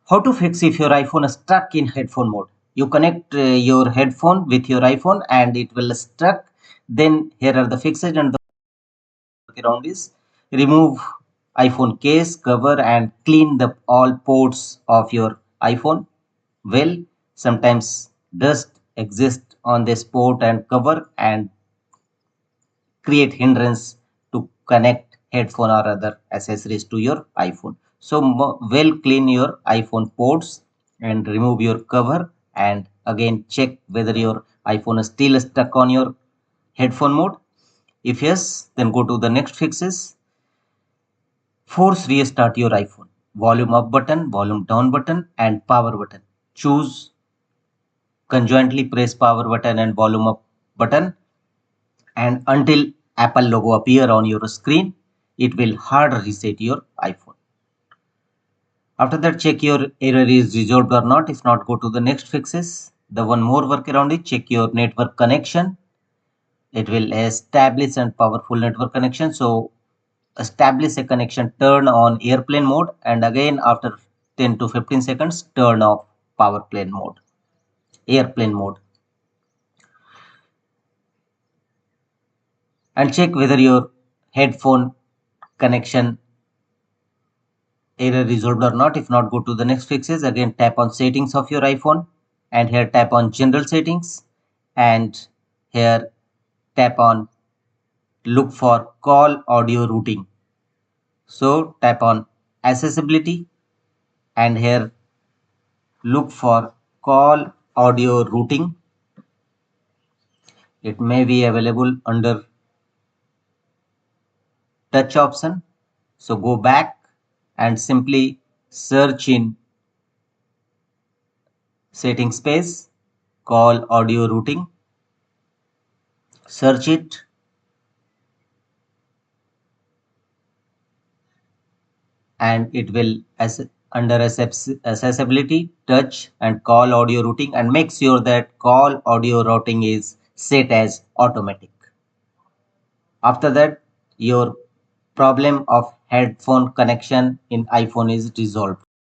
How to fix if your iPhone is stuck in headphone mode? You connect your headphone with your iPhone and it will stuck. Then here are the fixes and the workaround is remove iPhone case cover and clean the all ports of your iPhone. Well, sometimes dust exists on this port and cover and create hindrance to connect headphone or other accessories to your iPhone. So well clean your iPhone ports and remove your cover and again check whether your iPhone is still stuck on your headphone mode. If yes, then go to the next fixes. Force restart your iPhone. Volume up button, volume down button and power button. Choose conjointly press power button and volume up button and until Apple logo appear on your screen, it will hard reset your iPhone. After that, check your error is resolved or not. If not, go to the next fixes. The one more workaround is check your network connection. It will establish a powerful network connection. So establish a connection, turn on airplane mode and again after 10 to 15 seconds, turn off airplane mode. And check whether your headphone connection error resolved or not. If not, go to the next fixes. Again, tap on settings of your iPhone and here tap on general settings and here tap on look for call audio routing. So tap on accessibility and here look for call audio routing. It may be available under touch option. So go back and simply search in setting space call audio routing. Search it and it will as under accessibility touch and call audio routing and make sure that call audio routing is set as automatic. After that your problem of headphone connection in iPhone is resolved.